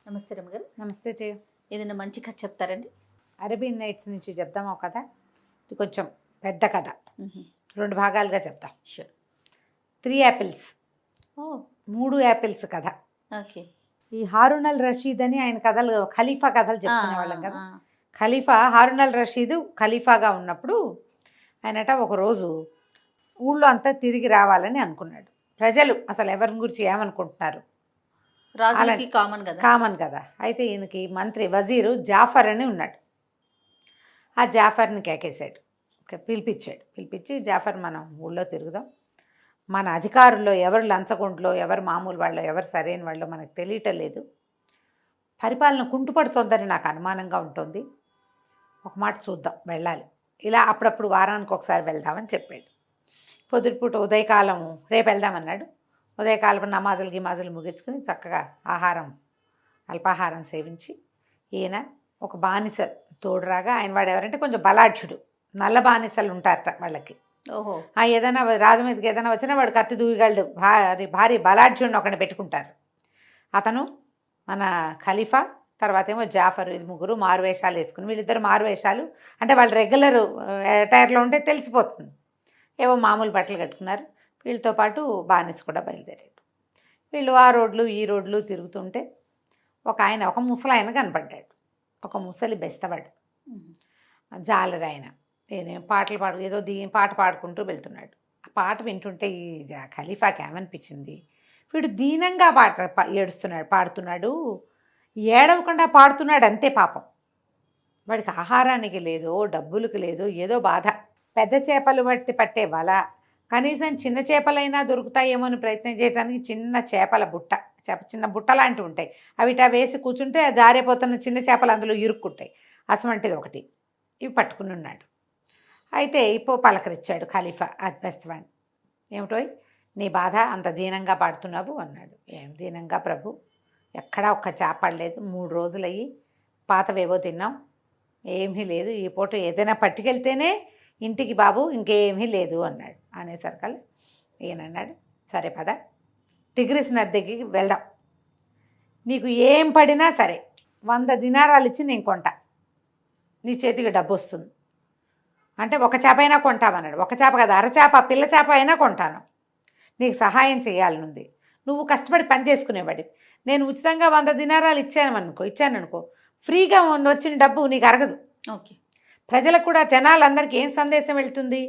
నమస్తే రమగారు. నమస్తే జయ. ఏదైనా మంచి కథ చెప్తారండి? అరబియన్ నైట్స్ నుంచి చెప్దామా కథ? ఇది కొంచెం పెద్ద కథ, 2 భాగాలుగా చెప్తాం. షూర్. 3 యాపిల్స్, ఓ 3 యాపిల్స్ కథ. ఓకే. ఈ హారూన్ అల్ రషీద్ అని ఆయన కథలు, ఖలీఫా కథలు చెప్పుకునే వాళ్ళం కదా. ఖలీఫా హారూన్ అల్ రషీద్ ఖలీఫాగా ఉన్నప్పుడు ఆయనట ఒకరోజు ఊళ్ళో అంతా తిరిగి రావాలని అనుకున్నాడు. ప్రజలు అసలు ఎవరి గురించి ఏమనుకుంటున్నారు, రాజులకి కామన్ కదా. అయితే ఈయనకి మంత్రి వజీరు జాఫర్ అని ఉన్నాడు. ఆ జాఫర్ని కేకేశాడు, పిలిపించి జాఫర్, మనం ఊళ్ళో తిరుగుదాం, మన అధికారుల్లో ఎవరు లంచగొండ్లో, ఎవరు మామూలు వాళ్ళు, ఎవరు సరైన వాళ్ళు మనకు తెలియటం లేదు, పరిపాలన కుంటుపడుతోందని నాకు అనుమానంగా ఉంటుంది, ఒక మాట చూద్దాం, వెళ్ళాలి, ఇలా అప్పుడప్పుడు వారానికి ఒకసారి వెళ్దామని చెప్పాడు. పొద్దుటిపూట ఉదయకాలం రేపు వెళ్దామన్నాడు. ఉదయకాలం గిమాజులు ముగించుకుని చక్కగా అల్పాహారం సేవించి ఈయన ఒక బానిస తోడురాగా, ఆయన వాడు ఎవరంటే కొంచెం బలాఢ్యుడు, నల్ల బానిసలు ఉంటారట వాళ్ళకి. ఓహో. ఏదైనా రాజు మీదకి ఏదైనా వచ్చినా వాడు కత్తి దూయగలడు, భారీ బలాఢ్యుడిని ఒకరిని పెట్టుకుంటారు. అతను మన ఖలీఫా, తర్వాత ఏమో జాఫర్, ఇది ముగ్గురు మారువేషాలు వేసుకుని, వీళ్ళిద్దరు మారువేషాలు అంటే వాళ్ళు రెగ్యులర్ అటైర్లో ఉంటే తెలిసిపోతుంది, ఏవో మామూలు బట్టలు కట్టుకున్నారు. వీళ్ళతో పాటు బానిస కూడా బయలుదేరాడు. వీళ్ళు ఆ రోడ్లు ఈ రోడ్లు తిరుగుతుంటే ఒక ముసలాయన కనపడ్డాడు, ఒక ముసలి బెస్తవాడు, జాలరాయన. నేను ఏదో పాట పాడుకుంటూ వెళ్తున్నాడు. ఆ పాట వింటుంటే ఈ ఖలీఫాకి ఏమనిపించింది, వీడు దీనంగా పాడుతున్నాడు, ఏడవకుండా పాడుతున్నాడు, అంతే పాపం. వాడికి ఆహారానికి లేదో డబ్బులకు లేదో ఏదో బాధ. పెద్ద చేపలు పట్టే వల, కనీసం చిన్న చేపలైనా దొరుకుతాయేమో అని ప్రయత్నం చేయడానికి చిన్న బుట్ట లాంటివి ఉంటాయి, అవిటా వేసి కూర్చుంటే జారిపోతున్న చిన్న చేపలు అందులో ఇరుక్కుంటాయి, అటువంటిది ఒకటి, ఇవి పట్టుకుని ఉన్నాడు. అయితే పలకరించాడు ఖలీఫా అద్భుతవాణి. ఏమిటో నీ బాధ, అంత దీనంగా పాడుతున్నావు అన్నాడు. ఏం దీనంగా ప్రభు, ఎక్కడా ఒక్క చేప పడలేదు, 3 రోజులయ్యి, పాతవేవో తిన్నాం, ఏమీ లేదు, ఈ పూట ఏదైనా పట్టుకెళ్తేనే ఇంటికి బాబు, ఇంకేమీ లేదు అన్నాడు. అనేసరికల్ ఈయనన్నాడు, సరే పద, టిగ్రిస్ నది దగ్గరికి వెళ్దాం, నీకు ఏం పడినా సరే 100 దినారాలు ఇచ్చి నేను కొంటా, నీ చేతికి డబ్బు వస్తుంది అంటే ఒక చేప అయినా కొంటామన్నాడు. ఒక చేప కదా, అరచేప, పిల్ల చేప అయినా కొంటాను, నీకు సహాయం చేయాలనుంది, నువ్వు కష్టపడి పని చేసుకునేవాడి, నేను ఉచితంగా 100 దినారాలు ఇచ్చాననుకో ఫ్రీగా వచ్చిన డబ్బు నీకు అరగదు. ఓకే. ప్రజలకు కూడా, జనాలందరికీ ఏం సందేశం వెళ్తుంది,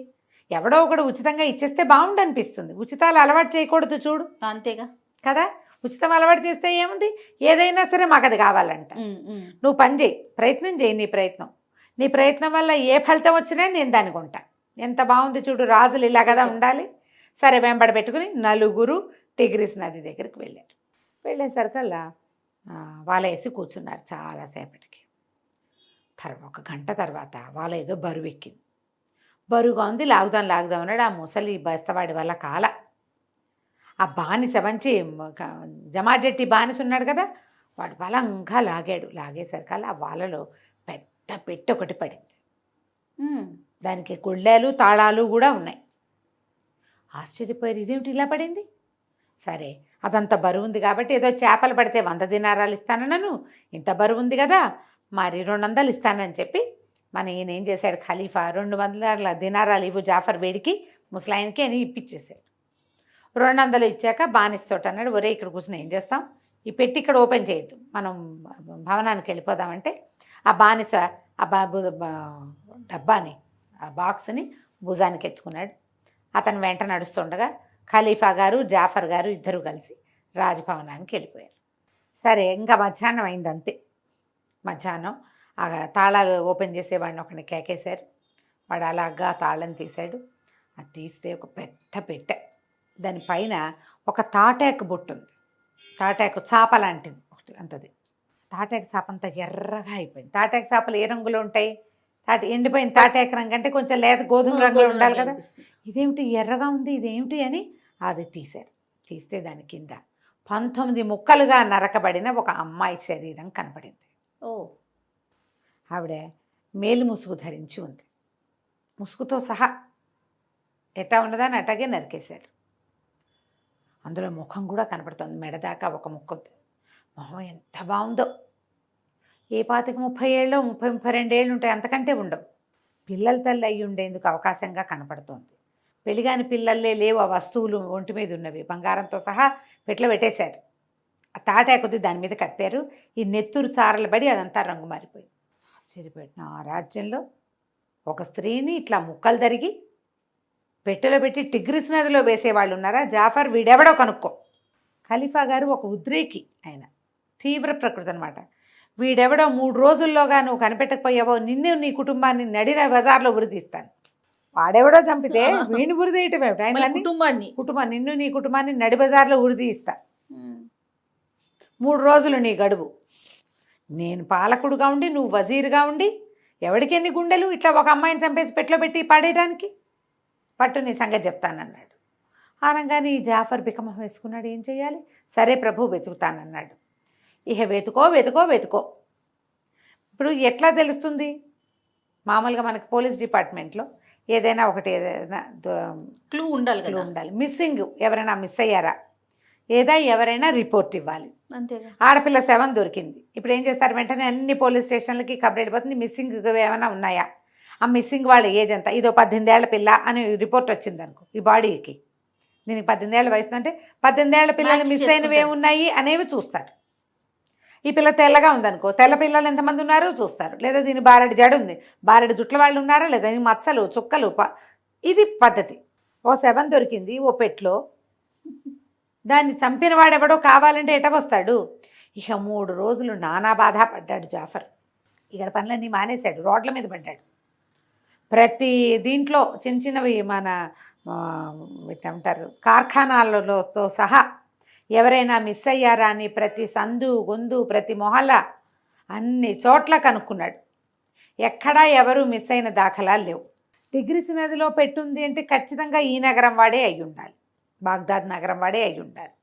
ఎవడో ఒకడు ఉచితంగా ఇచ్చేస్తే బాగుండు అనిపిస్తుంది. ఉచితాలు అలవాటు చేయకూడదు చూడు, అంతేగా కదా. ఉచితం అలవాటు చేస్తే ఏముంది, ఏదైనా సరే మాకు అది కావాలంట. నువ్వు పని చేయి, ప్రయత్నం చేయి, నీ ప్రయత్నం వల్ల ఏ ఫలితం వచ్చినా నేను దానికి ఉంటా. ఎంత బాగుంది చూడు, రాజులు ఇలా కదా ఉండాలి. సరే వెంబడి పెట్టుకుని నలుగురు టిగ్రిస్ నది దగ్గరికి వెళ్ళేసరికల్లా వాళ్ళ వేసి కూర్చున్నారు చాలాసేపటికి. ఒక గంట తర్వాత వాళ్ళ ఏదో బరువు ఎక్కింది, బరువుగా ఉంది, లాగుదాం అన్నాడు. ఆ ముసలి బస్తవాడి వల్ల కాల. ఆ బానిస మంచి జమాజెట్టి బానిస ఉన్నాడు కదా, వాడు బలంగా లాగేసరికల్లా ఆ వాళ్ళలో పెద్ద పెట్టె ఒకటి పడింది. దానికి గుళ్ళాలు తాళాలు కూడా ఉన్నాయి. ఆశ్చర్యపోయారు, ఇదేమిటి ఇలా పడింది. సరే అదంత బరువు ఉంది కాబట్టి, ఏదో చేపలు పడితే 100 దినారాలు ఇస్తానన్నాను, ఇంత బరువు ఉంది కదా, మరి 200 ఇస్తానని చెప్పి మన ఈయన ఏం చేశాడు ఖలీఫా, 200 దినారాలు ఇవ్వు జాఫర్ వేడికి, ముసలాయనకి అని ఇప్పించేశాడు. 200 ఇచ్చాక బానిస్తోటి అన్నాడు, ఒరే ఇక్కడ కూర్చుని ఏం చేస్తాం, ఈ పెట్టి ఇక్కడ ఓపెన్ చేయొద్దు, మనం భవనానికి వెళ్ళిపోదామంటే ఆ బానిస డబ్బాని, ఆ బాక్స్ని భుజానికి ఎత్తుకున్నాడు. అతను వెంట నడుస్తుండగా ఖలీఫా గారు జాఫర్ గారు ఇద్దరు కలిసి రాజభవనానికి వెళ్ళిపోయారు. సరే ఇంకా మధ్యాహ్నం అయింది, అంతే. మధ్యాహ్నం ఆ తాళాలు ఓపెన్ చేసేవాడిని ఒకరిని కేకేశారు. వాడు అలాగా తాళం తీశాడు. అది తీస్తే ఒక పెద్ద పెట్టె, దానిపైన ఒక తాటాకు బొట్టు ఉంది, తాటాకు చాప లాంటిది ఒకటి, అంతది. తాటాకు చాప అంతా ఎర్రగా అయిపోయింది. తాటాకు చేపలు ఏ రంగులో ఉంటాయి, ఎండిపోయిన తాటాకు రంగు అంటే కొంచెం లేదా గోధుమ రంగులో ఉండాలి కదా, ఇదేమిటి ఎర్రగా ఉంది, ఇదేమిటి అని అది తీశారు. తీస్తే దాని కింద 19 ముక్కలుగా నరకబడిన ఒక అమ్మాయి శరీరం కనపడింది. ఆవిడ మేలు ముసుగు ధరించి ఉంది, ముసుగుతో సహా ఎట్టా ఉన్నదాన్ని అట్టాగే నరికేశారు. అందులో ముఖం కూడా కనపడుతుంది, మెడదాకా ఒక ముక్క మొహం ఎంత బాగుందో. ఏ 25-30 ఏళ్ళో 30-32 ఏళ్ళు ఉంటాయి, అంతకంటే ఉండవు. పిల్లల తల్లి అయి ఉండేందుకు అవకాశంగా కనపడుతోంది. పెళ్ళిగాని పిల్లల్లే లేవు ఆ వస్తువులు ఒంటి మీద ఉన్నవి, బంగారంతో సహా పెట్లో పెట్టేశారు. ఆ తాటాకొద్ది దాని మీద కప్పారు. ఈ నెత్తురు చారలు పడి అదంతా రంగు మారిపోయింది. ఆశ్చర్యపోయిన ఆ రాజ్యంలో ఒక స్త్రీని ఇట్లా ముక్కలు తరిగి పెట్టెలో పెట్టి టిగ్రిస్ నదిలో వేసేవాళ్ళు ఉన్నారా? జాఫర్ వీడెవడో కనుక్కో. ఖలీఫా గారు ఒక ఉద్రేకి, ఆయన తీవ్ర ప్రకృతి అనమాట. వీడెవడో 3 రోజుల్లోగా నువ్వు కనిపెట్టకపోయావో నిన్ను నీ కుటుంబాన్ని నడిన బజార్లో ఉరితీస్తాను. వాడెవడో చంపితే వీడిని ఉరితీయటం ఏమిటి? ఆయన కుటుంబం నిన్ను నీ కుటుంబాన్ని నడి బజార్లో ఉరితీస్తా. 3 రోజులు నీ గడువు. నేను పాలకుడుగా ఉండి నువ్వు వజీరుగా ఉండి ఎవడికి ఎన్ని గుండెలు ఇట్లా ఒక అమ్మాయిని చంపేసి పెట్లో పెట్టి పాడేయడానికి? పట్టు నీ సంగతి చెప్తానన్నాడు. ఆనంగానే ఈ జాఫర్ బికమం వేసుకున్నాడు. ఏం చేయాలి? సరే ప్రభు వెతుకుతానన్నాడు. ఇక వెతుకో వెతుకో వెతుకో. ఇప్పుడు ఎట్లా తెలుస్తుంది? మామూలుగా మనకి పోలీస్ డిపార్ట్మెంట్లో ఏదైనా ఒకటి ఏదైనా క్లూ ఉండాలి క్లూ కదా. ఉండాలి. మిస్సింగ్ ఎవరైనా మిస్ అయ్యారా ఎవరైనా రిపోర్ట్ ఇవ్వాలి. అంతేగా. ఆడపిల్ల శవం దొరికింది. ఇప్పుడు ఏం చేస్తారు? వెంటనే అన్ని పోలీస్ స్టేషన్లకి కబర్ వెళ్ళిపోతుంది. మిస్సింగ్ ఏమైనా ఉన్నాయా, ఆ మిస్సింగ్ వాళ్ళ ఏజ్ ఎంత, ఇదో 18 ఏళ్ల పిల్ల అని రిపోర్ట్ వచ్చింది అనుకో ఈ బాడీకి. దీనికి 18 ఏళ్ళ వయసు అంటే 18 ఏళ్ల పిల్లలు మిస్ అయినవి ఏమున్నాయి అనేవి చూస్తారు. ఈ పిల్ల తెల్లగా ఉందనుకో, తెల్ల పిల్లలు ఎంతమంది ఉన్నారో చూస్తారు. లేదా దీని బారెడు జడ ఉంది, బారెడు జుట్ల వాళ్ళు ఉన్నారా లేదా, దీని మచ్చలు చుక్కలు ఇది పద్ధతి. ఓ శవం దొరికింది ఓ పెట్లో, దాన్ని చంపిన వాడెవడో కావాలంటే ఎట వస్తాడు? ఇక 3 రోజులు నానా బాధ పడ్డాడు జాఫర్. ఇక్కడ పనులన్నీ మానేశాడు, రోడ్ల మీద పడ్డాడు. ప్రతి దీంట్లో చిన్న చిన్నవి మన ఏమంటారు కార్ఖానాలతో సహా ఎవరైనా మిస్ అయ్యారా అని ప్రతి సందు గొందు ప్రతి మొహల్లా అన్ని చోట్ల కనుక్కున్నాడు. ఎక్కడా ఎవరు మిస్ అయిన దాఖలాలు లేవు. టిగ్రిస్ నదిలో పెట్టుంది అంటే ఖచ్చితంగా ఈ నగరం వాడే అయి ఉండాలి, బాగ్దాద్ నగరం వాడే అయి ఉండాలి.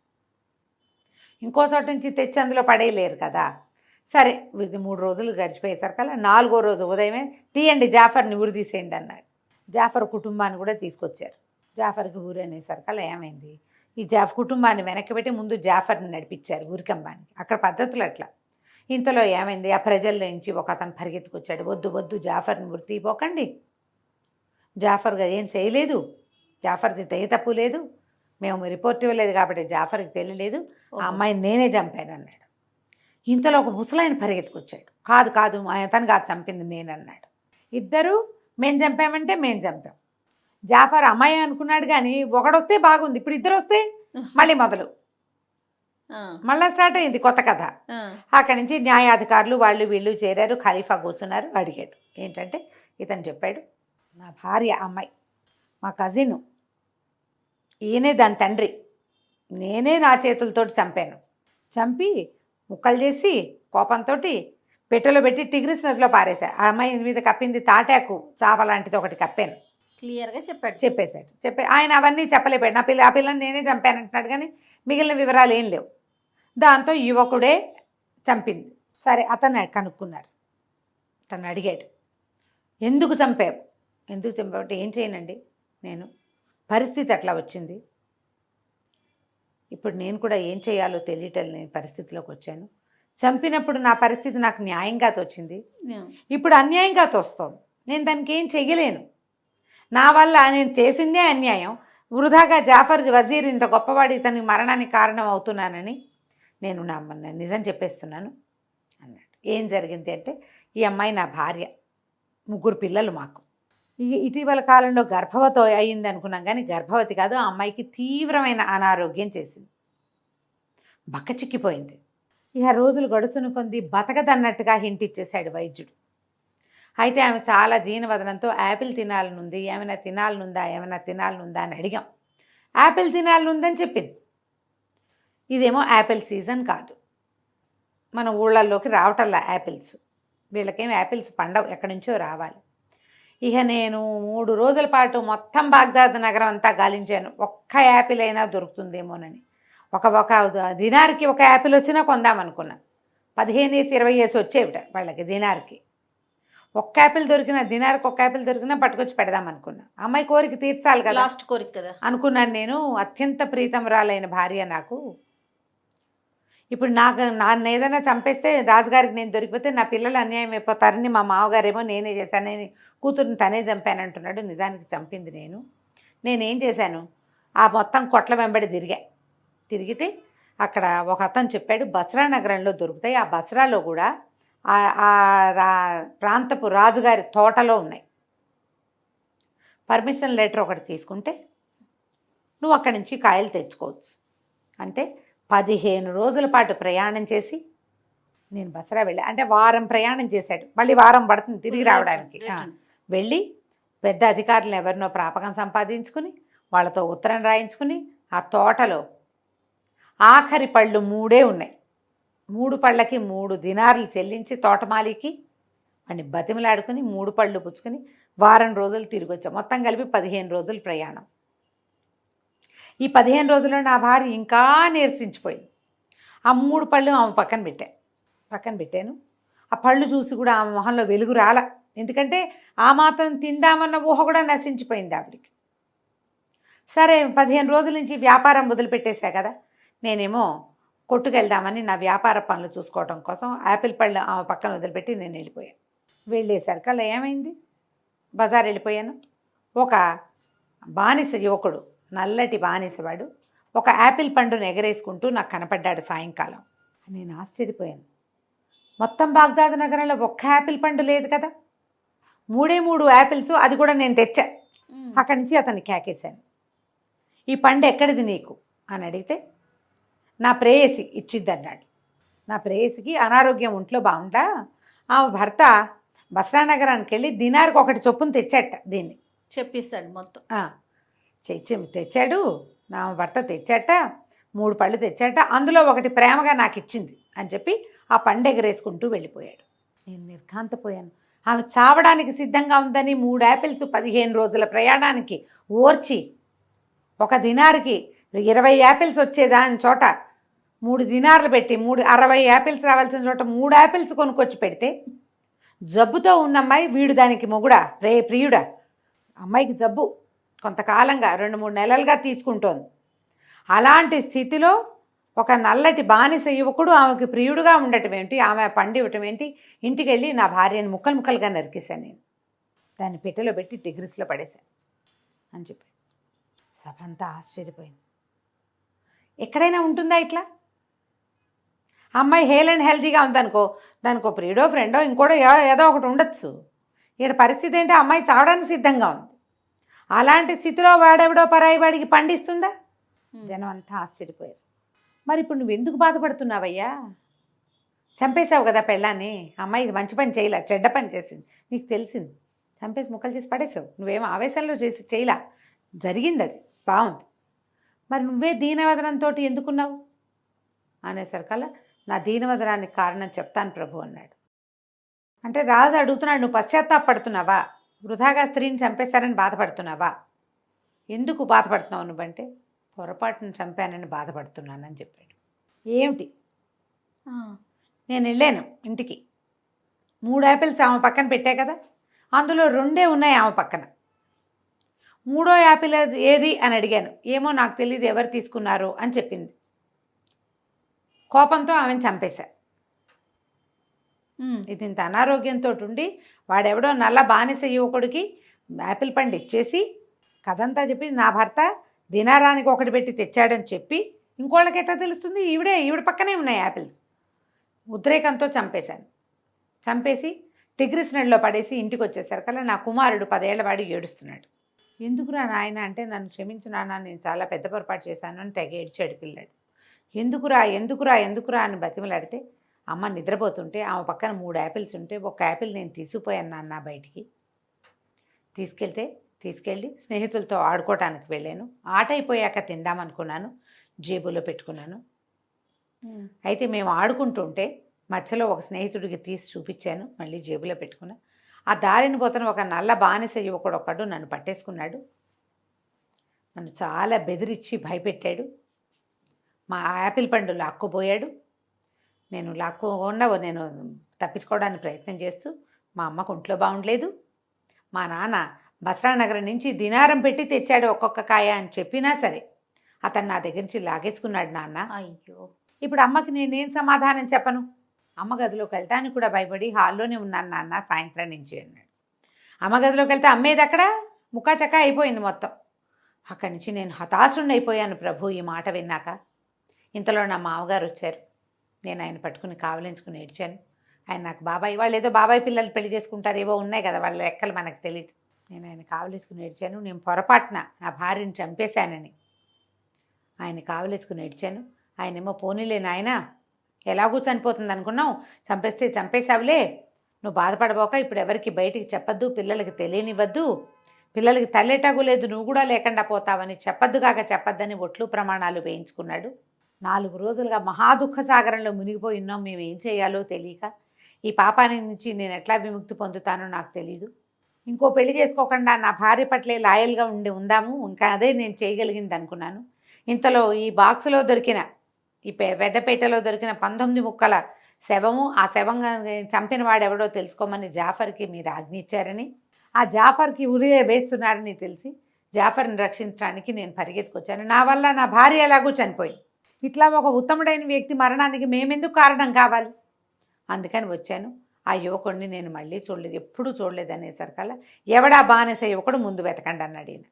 ఇంకో చోట నుంచి తెచ్చి అందులో పడేయలేరు కదా. సరే ఇది 3 రోజులు గడిచిపోయేసరికల్లా 4వ రోజు ఉదయమే తీయండి జాఫర్ని ఊరు తీసేయండి అన్నాడు. జాఫర్ కుటుంబాన్ని కూడా తీసుకొచ్చారు. జాఫర్కి ఊరు అనేసరికల్లా ఏమైంది? ఈ కుటుంబాన్ని వెనక్కి పెట్టి ముందు జాఫర్ని నడిపించారు ఊరికంబానికి. అక్కడ పద్ధతులు అట్లా. ఇంతలో ఏమైంది? ఆ ప్రజల నుంచి ఒక అతను పరిగెత్తుకొచ్చాడు. వద్దు వద్దు జాఫర్ని ఊరి తీపోకండి, జాఫర్గా ఏం చేయలేదు, జాఫర్ది దయ తప్పు లేదు, మేము రిపోర్ట్ ఇవ్వలేదు కాబట్టి జాఫర్కి తెలియలేదు, ఆ అమ్మాయిని నేనే చంపాను అన్నాడు. ఇంతలో ఒక ముసలాయన పరిగెత్తుకొచ్చాడు. కాదు కాదు అతను కాదు చంపింది నేను అన్నాడు. ఇద్దరు మేము చంపామంటే మేము చంపాం. జాఫర్ అమ్మాయి అనుకున్నాడు కానీ ఒకడొస్తే బాగుంది, ఇప్పుడు ఇద్దరు వస్తే మళ్ళీ మొదలు, మళ్ళీ స్టార్ట్ అయింది కొత్త కథ. అక్కడి నుంచి న్యాయాధికారులు వాళ్ళు వీళ్ళు చేరారు. ఖలీఫా కూర్చున్నారు. అడిగాడు ఏంటంటే ఇతను చెప్పాడు, నా భార్య అమ్మాయి మా కజిన్, ఈయనే దాని తండ్రి, నేనే నా చేతులతో చంపాను. చంపి ముక్కలు చేసి కోపంతో పెట్టెలో పెట్టి టిగ్రిస్ నదిలో పారేశా. ఆ అమ్మాయి మీద కప్పింది తాటాకు చాప లాంటిది ఒకటి కప్పాను. క్లియర్గా చెప్పేశాడు. ఆయన అవన్నీ చెప్పలేపాడు. ఆ పిల్లని నేనే చంపానంటున్నాడు కానీ మిగిలిన వివరాలు ఏం లేవు. దాంతో యువకుడే చంపింది. సరే అతను కనుక్కున్నారు. తను అడిగాడు ఎందుకు చంపావు అంటే ఏం చేయనండి, నేను పరిస్థితి అట్లా వచ్చింది, ఇప్పుడు నేను కూడా ఏం చేయాలో తెలియటం లేని పరిస్థితిలోకి వచ్చాను. చంపినప్పుడు నా పరిస్థితి నాకు న్యాయంగా తోచింది, ఇప్పుడు అన్యాయంగా తోస్తోంది. నేను దానికి ఏం చెయ్యలేను, నా వల్ల నేను చేసిందే అన్యాయం. వృధాగా జాఫర్ వజీర్ ఇంత గొప్పవాడు ఇతని మరణానికి కారణం అవుతున్నానని నేను నిజం చెప్పేస్తున్నాను అన్నాడు. ఏం జరిగింది అంటే ఈ అమ్మాయి నా భార్య, 3 పిల్లలు మాకు. ఇటీవల కాలంలో గర్భవతి అయింది అనుకున్నాం కానీ గర్భవతి కాదు. ఆ అమ్మాయికి తీవ్రమైన అనారోగ్యం చేసింది, బక్కచిక్కిపోయింది. ఇక రోజులు గడుస్తున్న కొంది బతకదన్నట్టుగా హింట్ ఇచ్చేశాడు వైద్యుడు. అయితే ఆమె చాలా దీనవదనంతో యాపిల్ తినాలనుంది, ఏమైనా తినాలనుందా అని అడిగాం. యాపిల్ తినాలనుందని చెప్పింది. ఇదేమో యాపిల్ సీజన్ కాదు, మన ఊళ్ళల్లోకి రావటల్లా యాపిల్స్, వీళ్ళకేం యాపిల్స్ పండవు, ఎక్కడి నుంచో రావాలి. ఇక నేను 3 రోజుల పాటు మొత్తం బాగ్దాద్ నగరం అంతా గాలించాను, ఒక్క యాపిల్ అయినా దొరుకుతుందేమోనని. ఒక దినార్కి ఒక యాపిల్ వచ్చినా కొందామనుకున్నా. 15-20 వచ్చేవిట వాళ్ళకి దినార్కి. ఒక్క యాపిల్ దొరికినా, దినార్కి ఒక్క యాపిల్ దొరికినా పట్టుకొచ్చి పెడదామనుకున్నా. అమ్మాయి కోరిక తీర్చాలి కదా, లాస్ట్ కోరిక కదా అనుకున్నాను నేను. అత్యంత ప్రీతమరాలైన భార్య నాకు, ఇప్పుడు నన్ను ఏదైనా చంపేస్తే రాజుగారికి నేను దొరికిపోతే నా పిల్లలు అన్యాయం అయిపోతారని మా మామగారేమో నేనే చేశానని కూతురుని తనే చంపానంటున్నాడు. నిజానికి చంపింది నేనేం చేశాను, ఆ మొత్తం కొట్ల వెంబడి తిరిగితే అక్కడ ఒక అతను చెప్పాడు బస్రా నగరంలో దొరుకుతాయి. ఆ బస్రాలో కూడా ప్రాంతపు రాజుగారి తోటలో ఉన్నాయి. పర్మిషన్ లెటర్ ఒకటి తీసుకుంటే నువ్వు అక్కడి నుంచి కాయలు తెచ్చుకోవచ్చు. అంటే 15 రోజుల పాటు ప్రయాణం చేసి నేను బస్రా వెళ్ళా. అంటే వారం ప్రయాణం చేశాడు, మళ్ళీ వారం పడుతుంది తిరిగి రావడానికి. వెళ్ళి పెద్ద అధికారులు ఎవరినో ప్రాపకం సంపాదించుకుని వాళ్ళతో ఉత్తరం రాయించుకుని ఆ తోటలో ఆఖరి పళ్ళు 3 ఉన్నాయి. 3 పళ్ళకి 3 దినార్లు చెల్లించి తోటమాలికి వాడిని బతిమలాడుకుని 3 పళ్ళు పుచ్చుకొని వారం రోజులు తిరిగి వచ్చాం. మొత్తం కలిపి 15 రోజులు ప్రయాణం. ఈ 15 రోజుల్లో నా భార్య ఇంకా నీరసించిపోయింది. ఆ 3 పళ్ళు ఆమె పక్కన పెట్టాను. ఆ పళ్ళు చూసి కూడా ఆమె మొహంలో వెలుగు రాల. ఎందుకంటే ఆ మాత్రం తిందామన్న ఊహ కూడా నశించిపోయింది ఆవిడికి. సరే 15 రోజుల నుంచి వ్యాపారం వదిలిపెట్టేశా కదా, నేనేమో కొట్టుకెళ్దామని నా వ్యాపార పనులు చూసుకోవడం కోసం యాపిల్ పళ్ళు ఆమె పక్కన వదిలిపెట్టి నేను వెళ్ళిపోయాను. వెళ్ళేసరికి అలా ఏమైంది, బజార్ వెళ్ళిపోయాను. ఒక బానిస యువకుడు, నల్లటి బానిసవాడు ఒక యాపిల్ పండును ఎగరేసుకుంటూ నాకు కనపడ్డాడు సాయంకాలం. నేను ఆశ్చర్యపోయాను. మొత్తం బాగ్దాద్ నగరంలో ఒక్క యాపిల్ పండు లేదు కదా, 3 యాపిల్స్, అది కూడా నేను తెచ్చా. అక్కడి నుంచి అతన్ని కేకేశాను, ఈ పండు ఎక్కడిది నీకు అని అడిగితే నా ప్రేయసి ఇచ్చిద్దన్నాడు. నా ప్రేయసికి అనారోగ్యం, ఒంట్లో బాగుంటా ఆమె భర్త బస్రా నగరానికి వెళ్ళి దినారికి 1 చొప్పున తెచ్చాట. దీన్ని చెప్పిస్తాడు మొత్తం. తెచ్చాడు, నా భర్త తెచ్చాట, 3 పళ్ళు తెచ్చాట, అందులో 1 ప్రేమగా నాకు ఇచ్చింది అని చెప్పి ఆ పండు ఎగరేసుకుంటూ వెళ్ళిపోయాడు. నేను నిర్ఘాంతపోయాను. ఆమె చావడానికి సిద్ధంగా ఉందని 3 యాపిల్స్ 15 రోజుల ప్రయాణానికి ఓర్చి 1 దినార్కి 20 యాపిల్స్ వచ్చేదాని చోట 3 దినార్లు పెట్టి 60 యాపిల్స్ రావాల్సిన చోట 3 యాపిల్స్ కొనుక్కొచ్చి పెడితే జబ్బుతో ఉన్న అమ్మాయి, వీడు దానికి మొగుడా ప్రియుడా, అమ్మాయికి జబ్బు కొంతకాలంగా 2-3 నెలలుగా తీసుకుంటోంది. అలాంటి స్థితిలో ఒక నల్లటి బానిస యువకుడు ఆమెకి ప్రియుడుగా ఉండటం ఏంటి, ఆమె పండు ఇవ్వటం ఏంటి, ఇంటికి వెళ్ళి నా భార్యని ముక్కలుగా నరికేశాను. నేను దాన్ని పెట్టెలో పెట్టి డిగ్రీస్లో పడేశాను అని చెప్పాడు. సభ అంతా ఆశ్చర్యపోయింది. ఎక్కడైనా ఉంటుందా ఇట్లా? అమ్మాయి హేల్ అండ్ హెల్తీగా ఉందనుకో, దానికో ప్రియుడో ఫ్రెండో ఇంకోటో ఏదో ఒకటి ఉండొచ్చు. ఇక్కడ పరిస్థితి ఏంటి, అమ్మాయి చావడానికి సిద్ధంగా ఉంది. అలాంటి స్థితిలో వాడెవడో పరాయి వాడికి పండిస్తుందా? జనం అంతా ఆశ్చర్యపోయారు. మరి ఇప్పుడు నువ్వు ఎందుకు బాధపడుతున్నావయ్యా, చంపేశావు కదా పెళ్ళాన్ని, అమ్మాయి ఇది మంచి పని చేయలే, చెడ్డ పని చేసింది, నీకు తెలిసింది, చంపేసి ముక్కలు చేసి పడేసావు, నువ్వేం ఆవేశంలో చేయలా, జరిగింది, అది బాగుంది, మరి నువ్వే దీనవదనంతో ఎందుకున్నావు అనేసరికల్లా నా దీనవదనానికి కారణం చెప్తాను ప్రభు అన్నాడు. అంటే రాజు అడుగుతున్నాడు, నువ్వు పశ్చాత్తాపడుతున్నావా, వృధాగా స్త్రీని చంపేస్తారని బాధపడుతున్నావా, ఎందుకు బాధపడుతున్నావు నువ్వంటే పొరపాటును చంపానని బాధపడుతున్నానని చెప్పాడు. ఏమిటి, నేను వెళ్ళాను ఇంటికి, 3 యాపిల్స్ ఆమె పక్కన పెట్టా కదా, అందులో 2 ఉన్నాయి ఆమె పక్కన, 3వ యాపిల్ ఏది అని అడిగాను, ఏమో నాకు తెలియదు, ఎవరు తీసుకున్నారు అని చెప్పింది. కోపంతో ఆమెను చంపేశా. ఇది ఇంత అనారోగ్యంతో ఉండి వాడెవడో నల్ల బానిస యువకుడికి యాపిల్ పండు ఇచ్చేసి కథంతా చెప్పి నా భర్త దినారానికి 1 పెట్టి తెచ్చాడని చెప్పి ఇంకోళ్ళకి ఎట్లా తెలుస్తుంది, ఈవిడ పక్కనే ఉన్నాయి యాపిల్స్. ఉద్రేకంతో చంపేశాను. చంపేసి టిగ్రిస్ నడిలో పడేసి ఇంటికి వచ్చేసరికల్లా నా కుమారుడు 10 ఏళ్ల వాడు ఏడుస్తున్నాడు. ఎందుకురా నాయన అంటే, నన్ను క్షమించు నాన్న, నేను చాలా పెద్ద పొరపాటు చేశాను అని తెగ ఏడ్చాడు పిల్లాడు. ఎందుకురా అని బతిమలాడితే, అమ్మ నిద్రపోతుంటే ఆమె పక్కన 3 యాపిల్స్ ఉంటే 1 యాపిల్ నేను తీసుకుపోయాను నాన్న బయటికి. తీసుకెళ్ళి స్నేహితులతో ఆడుకోవటానికి వెళ్ళాను, ఆట అయిపోయాక తిందామనుకున్నాను, జేబులో పెట్టుకున్నాను. అయితే మేము ఆడుకుంటుంటే మధ్యలో ఒక స్నేహితుడికి తీసి చూపించాను, మళ్ళీ జేబులో పెట్టుకున్నా. ఆ దారిని పోతున్న ఒక నల్ల బానిస యువకుడు ఒకడు నన్ను పట్టేసుకున్నాడు, నన్ను చాలా బెదిరించి భయపెట్టాడు, మా యాపిల్ పండు లాక్కుపోయాడు. నేను తప్పించుకోవడానికి ప్రయత్నం చేస్తూ, మా అమ్మకు ఒంట్లో బాగుండలేదు, మా నాన్న బస్రా నగరం నుంచి దినారం పెట్టి తెచ్చాడు ఒక్కొక్క కాయ అని చెప్పినా సరే అతను నా దగ్గర నుంచి లాగేసుకున్నాడు నాన్న. అయ్యో, ఇప్పుడు అమ్మకి నేనేం సమాధానం చెప్పను? అమ్మ గదిలోకి వెళ్ళటానికి కూడా భయపడి హాల్లోనే ఉన్నాను నాన్న సాయంత్రం నుంచి అన్నాడు. అమ్మ గదిలోకి వెళ్తే అమ్మేది అక్కడ ముక్కాచక్క అయిపోయింది మొత్తం. అక్కడి నుంచి నేను హతాశుణ్ణి అయిపోయాను ప్రభు ఈ మాట విన్నాక. ఇంతలో నా మామగారు వచ్చారు. నేను ఆయన పట్టుకుని కావలించుకుని ఏడ్చాను. ఆయన నాకు బాబాయ్, వాళ్ళు ఏదో బాబాయ్ పిల్లలు పెళ్లి చేసుకుంటారు, ఏవో ఉన్నాయి కదా వాళ్ళ లెక్కలు మనకు తెలియదు. నేను ఆయన కావలించుకుని ఏడ్చాను. నేను పొరపాటున నా భార్యని చంపేశానని ఆయన కావలించుకుని ఏడ్చాను. ఆయనేమో పోనీలే నాయన, ఎలాగూ చనిపోతుంది అనుకున్నావు, చంపేస్తే చంపేశావులే, నువ్వు బాధపడబోక, ఇప్పుడు ఎవరికి బయటికి చెప్పొద్దు, పిల్లలకి తెలియనివ్వద్దు, పిల్లలకి తల్లేటాగు లేదు, నువ్వు కూడా లేకుండా పోతావని చెప్పొద్దు కాక చెప్పొద్దని ఒట్లు ప్రమాణాలు వేయించుకున్నాడు. 4 రోజులుగా మహాదుఃఖ సాగరంలో మునిగిపోయి ఉన్నాం. మేము ఏం చేయాలో తెలియక, ఈ పాపాని నుంచి నేను ఎట్లా విముక్తి పొందుతానో నాకు తెలీదు. ఇంకో పెళ్లి చేసుకోకుండా నా భార్య పట్లే లాయల్గా ఉందాము, ఇంకా అదే నేను చేయగలిగింది అనుకున్నాను. ఇంతలో ఈ బాక్సులో దొరికిన, ఈ పెద్దపేటలో దొరికిన 19 ముక్కల శవము, ఆ శవంగా చంపిన వాడెవడో తెలుసుకోమని జాఫర్కి మీరు ఆజ్ఞ ఇచ్చారని, ఆ జాఫర్కి ఉరి వేస్తున్నారని తెలిసి జాఫర్ని రక్షించడానికి నేను పరిగెత్తుకొచ్చాను. నా వల్ల నా భార్య ఎలాగూ చనిపోయింది. ఇట్లా ఒక ఉత్తముడైన వ్యక్తి మరణానికి మేమెందుకు కారణం కావాలి? అందుకని వచ్చాను. ఆ యువకుడిని నేను మళ్ళీ చూడలేదు, ఎప్పుడూ చూడలేదు అనేసరికల్లా ఎవడా బానిస యువకుడు ముందు వెతకండి అన్నాడు ఈయన.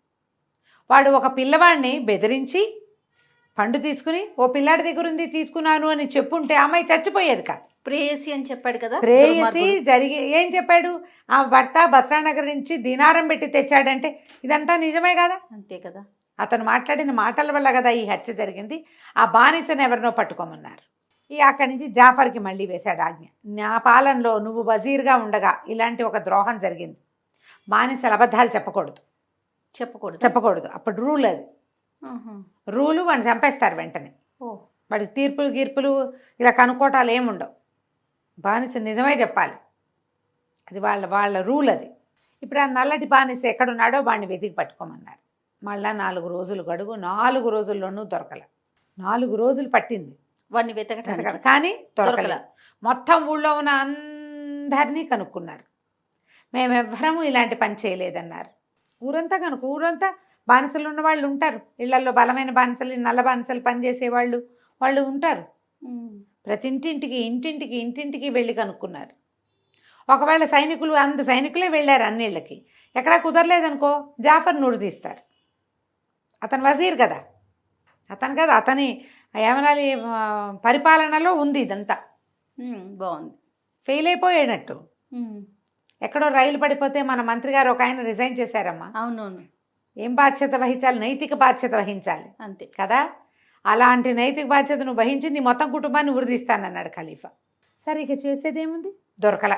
వాడు ఒక పిల్లవాడిని బెదిరించి పండు తీసుకుని, ఓ పిల్లాడి దగ్గర ఉంది తీసుకున్నాను అని చెప్పుంటే అమ్మాయి చచ్చిపోయేది కాదు. ప్రేయసి అని చెప్పాడు కదా, ప్రేయసి జరిగి ఏం చెప్పాడు? ఆ భర్త బస్రానగర్ నుంచి దినారం పెట్టి తెచ్చాడంటే ఇదంతా నిజమే కదా. అంతే కదా, అతను మాట్లాడిన మాటల వల్ల కదా ఈ హత్య జరిగింది. ఆ బానిసను ఎవరినో పట్టుకోమన్నారు. అక్కడి నుంచి జాఫర్కి మళ్ళీ వేశాడు ఆజ్ఞ. నా పాలనలో నువ్వు వజీర్గా ఉండగా ఇలాంటి ఒక ద్రోహం జరిగింది. బానిసలు అబద్ధాలు చెప్పకూడదు. అప్పుడు రూల్ అది. రూలు వాడిని చంపేస్తారు వెంటనే. వాడికి తీర్పులు గీర్పులు ఇలా కనుక్కోటాలు ఏముండవు. బానిస నిజమే చెప్పాలి. అది వాళ్ళ రూల్ అది. ఇప్పుడు ఆ నల్లటి బానిస ఎక్కడున్నాడో వాడిని వెతికి పట్టుకోమన్నారు. మళ్ళా 4 రోజులు గడువు. 4 రోజుల్లోనూ దొరకల. 4 రోజులు పట్టింది వాడిని వెతకడానికి, కానీ దొరకల. మొత్తం ఊళ్ళో ఉన్న అందరినీ కనుక్కున్నారు. మేమెవ్వరము ఇలాంటి పని చేయలేదన్నారు. ఊరంతా బానిసలు ఉన్న వాళ్ళు ఉంటారు. ఇళ్లలో బలమైన బానిసలు, నల్ల బానిసలు పనిచేసేవాళ్ళు వాళ్ళు ఉంటారు. ప్రతి ఇంటింటికి వెళ్ళి కనుక్కున్నారు. ఒకవేళ సైనికులే వెళ్ళారు అన్నిళ్ళకి, ఎక్కడా కుదరలేదనుకో జాఫర్ నూరు తీస్తారు. అతను వజీర్ కదా, అతని ఏమనాలి పరిపాలనలో ఉంది ఇదంతా. బాగుంది. ఫెయిల్ అయిపోయేటట్టు. ఎక్కడో రైలు పడిపోతే మన మంత్రి గారు ఒక ఆయన రిజైన్ చేశారమ్మా. అవునవును. ఏం బాధ్యత వహించాలి? నైతిక బాధ్యత వహించాలి, అంతే కదా. అలాంటి నైతిక బాధ్యత నువ్వు వహించి నీ మొత్తం కుటుంబాన్ని ఉరిదీస్తానన్నాడు ఖలీఫా. సరే ఇక చేసేదేముంది? దొరకల.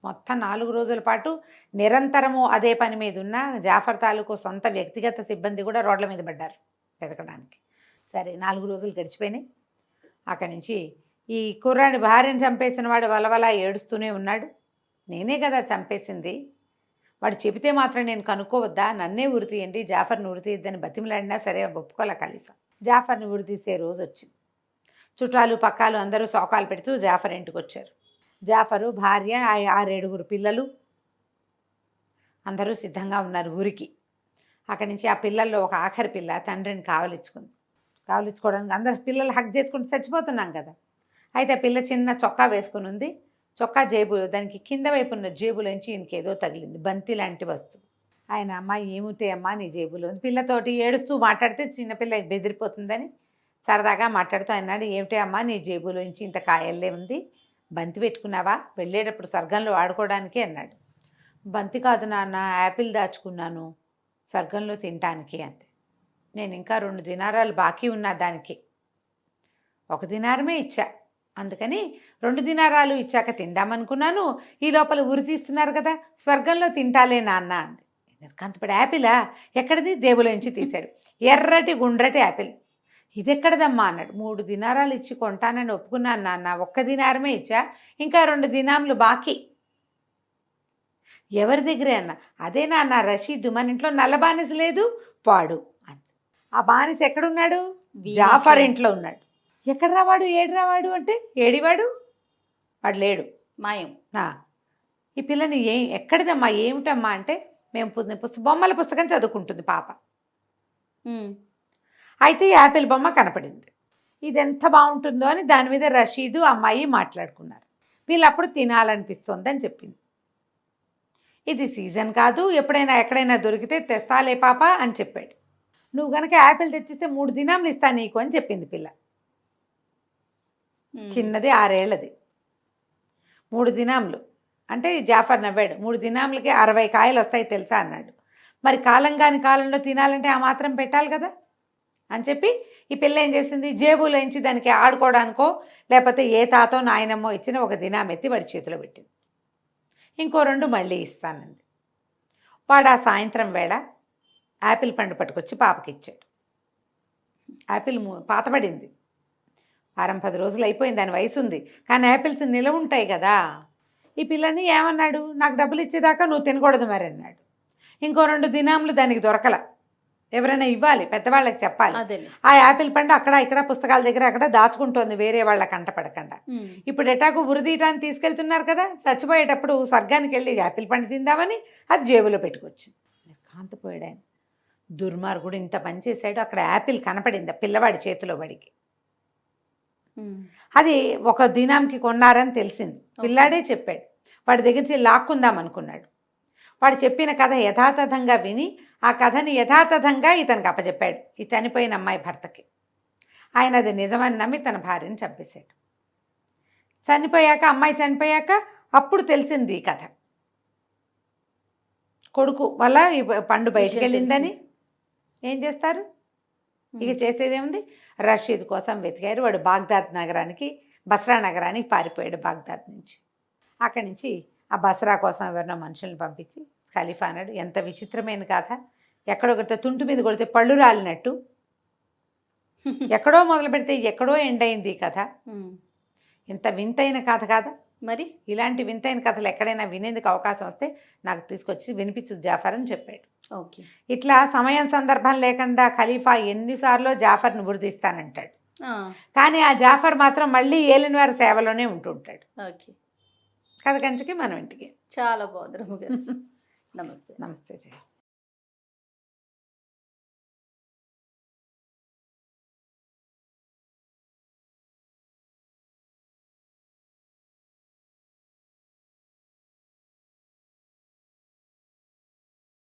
మొత్తం 4 రోజుల పాటు నిరంతరము అదే పని మీద ఉన్న జాఫర్ తాలూకు సొంత వ్యక్తిగత సిబ్బంది కూడా రోడ్ల మీద పడ్డారు వెతకడానికి. సరే 4 రోజులు గడిచిపోయినాయి. అక్కడి నుంచి ఈ కుర్రాడి భార్యను చంపేసిన వాడు వలవలా ఏడుస్తూనే ఉన్నాడు. నేనే కదా చంపేసింది, వాడు చెబితే మాత్రం నేను కనుక్కోవద్దా, నన్నే ఉరి తీయండి, జాఫర్ని ఉరి తీయద్దని బతిమలాడినా సరే ఒప్పుకోలే ఖలీఫా. జాఫర్ని ఉరి తీసే రోజు వచ్చింది. చుట్టాలు పక్కాలు అందరూ శోకాలు పెడుతూ జాఫర్ ఇంటికి వచ్చారు. జాఫరు, భార్య, 6-7 పిల్లలు అందరూ సిద్ధంగా ఉన్నారు ఊరికి. అక్కడి నుంచి ఆ పిల్లల్లో ఒక ఆఖరి పిల్ల తండ్రిని కావలించుకోవడానికి అందరు పిల్లలు హక్ చేసుకుంటూ చచ్చిపోతున్నాం కదా. అయితే ఆ పిల్ల చిన్న చొక్కా వేసుకుని ఉంది. చొక్కా జేబులో, దానికి కింద వైపు ఉన్న జేబులోంచి ఇంకేదో తగిలింది, బంతి లాంటి వస్తువు. ఆయన అమ్మ ఏమిటే అమ్మా నీ జేబులో? పిల్లతోటి ఏడుస్తూ మాట్లాడితే చిన్నపిల్ల బెదిరిపోతుందని సరదాగా మాట్లాడుతూ అన్నాడు. ఏమిటే అమ్మా నీ జేబులోంచి ఇంత కాయల్లే ఉంది, బంతి పెట్టుకున్నావా, వెళ్ళేటప్పుడు స్వర్గంలో వాడుకోవడానికి అన్నాడు. బంతి కాదు నాన్న, యాపిల్ దాచుకున్నాను స్వర్గంలో తినటానికి అంతే. నేను ఇంకా 2 దినారాలు బాకీ ఉన్నా దానికి, 1 దినారమే ఇచ్చా, అందుకని 2 దినారాలు ఇచ్చాక తిందామనుకున్నాను. ఈ లోపల ఉరి తీస్తున్నారు కదా, స్వర్గంలో తింటాలే నాన్న అంది. కంతపడి యాపిలా ఎక్కడిది? జేబులోంచి తీశాడు. ఎర్రటి గుండ్రటి యాపిల్. ఇది ఎక్కడదమ్మా అన్నాడు. 3 దినారాలు ఇచ్చి కొంటానని ఒప్పుకున్నాను నాన్న, 1 దినారమే ఇచ్చా, ఇంకా 2 దినాములు బాకీ. ఎవరి దగ్గరే అన్న? అదే నాన్న రషీద్, మన ఇంట్లో నల్ల బానిస లేదు వాడు. ఆ బానిస ఎక్కడున్నాడు? జాఫర్ ఇంట్లో ఉన్నాడు. ఎక్కడ రావాడు, ఏడు రావాడు అంటే ఏడివాడు, వాడు లేడు, మాయం. ఈ పిల్లని ఎక్కడిదమ్మా, ఏమిటమ్మా అంటే మేము బొమ్మల పుస్తకం చదువుకుంటుంది పాప. అయితే యాపిల్ బొమ్మ కనపడింది. ఇది ఎంత బాగుంటుందో అని దాని మీద రషీదు అమ్మాయి మాట్లాడుకున్నారు. వీళ్ళు అప్పుడు తినాలనిపిస్తుంది అని చెప్పింది. ఇది సీజన్ కాదు, ఎప్పుడైనా ఎక్కడైనా దొరికితే తెస్తాలే పాప అని చెప్పాడు. నువ్వు కనుక యాపిల్ తెచ్చిస్తే 3 దినాలు ఇస్తాను నీకు అని చెప్పింది పిల్ల. చిన్నది 6 ఏళ్ళది. 3 దినాములు అంటే జాఫర్ నవ్వాడు. 3 దినాములకి 60 కాయలు వస్తాయి తెలుసా అన్నాడు. మరి కాలం కాని కాలంలో తినాలంటే ఆ మాత్రం పెట్టాలి కదా అని చెప్పి ఈ పిల్ల ఏం చేసింది, జేబులోంచి దానికి ఆడుకోవడానికో లేకపోతే ఏ తాతో నాయనమ్మో ఇచ్చిన 1 దినాం ఎత్తి వాడి చేతిలో పెట్టింది. ఇంకో 2 మళ్ళీ ఇస్తానంది. వాడు ఆ సాయంత్రం వేళ యాపిల్ పండు పట్టుకొచ్చి పాపకి ఇచ్చాడు. యాపిల్ పాతబడింది, 10 రోజులు అయిపోయింది, దాని వయసు ఉంది, కానీ యాపిల్స్ నిలవ ఉంటాయి కదా. ఈ పిల్లని ఏమన్నాడు, నాకు డబ్బులు ఇచ్చేదాకా నువ్వు తినకూడదు మరి అన్నాడు. ఇంకో 2 దినాములు దానికి దొరకల, ఎవరైనా ఇవ్వాలి, పెద్దవాళ్ళకి చెప్పాలి. ఆ యాపిల్ పండు అక్కడ ఇక్కడ పుస్తకాల దగ్గర అక్కడ దాచుకుంటోంది వేరే వాళ్ళ కంటపడకుండా. ఇప్పుడు ఎటాకు ఉరిదీయటాన్ని తీసుకెళ్తున్నారు కదా, చచ్చిపోయేటప్పుడు స్వర్గానికి వెళ్ళి యాపిల్ పండు తిందామని అది జేబులో పెట్టుకొచ్చింది. కాంతిపోయాడు ఆయన. దుర్మార్గుడు ఇంత పని చేశాడు. అక్కడ యాపిల్ కనపడింది పిల్లవాడి చేతిలో పడికి. అది 1 దినాంకి కొన్నారని తెలిసింది. పిల్లాడే చెప్పాడు. వాడి దగ్గర నుంచి లాక్కుందాం అనుకున్నాడు. వాడు చెప్పిన కథ యథాతథంగా విని ఆ కథని యథాతథంగా ఇతనికి అప్పచెప్పాడు, ఈ చనిపోయిన అమ్మాయి భర్తకి. ఆయన అది నిజమని నమ్మి తన భార్యను చంపేశాడు. అమ్మాయి చనిపోయాక అప్పుడు తెలిసింది ఈ కథ. కొడుకు వల్ల ఈ పండు బయటికి వెళ్ళిందని ఏం చేస్తారు, ఇక చేసేదేముంది, రషీద్ కోసం వెతికారు. వాడు బాగ్దాద్ నగరానికి, బస్రా నగరానికి పారిపోయాడు బాగ్దాద్ నుంచి. అక్కడి నుంచి ఆ బస్రా కోసం ఎవరినో మనుషుల్ని పంపించి ఖలీఫా అన్నాడు. ఎంత విచిత్రమైన కథ, ఎక్కడొకటి తుంటు మీద కొడితే పళ్ళు రాలినట్టు, ఎక్కడో మొదలు పెడితే ఎక్కడో ఎండ్ అయింది ఈ కథ. ఎంత వింతైన కథ కాదా మరి. ఇలాంటి వింతైన కథలు ఎక్కడైనా వినేందుకు అవకాశం వస్తే నాకు తీసుకొచ్చి వినిపించు జాఫర్ అని చెప్పాడు. ఓకే. ఇట్లా సమయం సందర్భం లేకుండా ఖలీఫా ఎన్నిసార్లు జాఫర్ను బురదిస్తానంటాడు, కానీ ఆ జాఫర్ మాత్రం మళ్ళీ ఏలిన వారి సేవలోనే ఉంటుంటాడు. ఓకే. కథ కంచికి మనం ఇంటికి. చాలా బాగుంది రమ్య గారు. నమస్తే. నమస్తే జయ.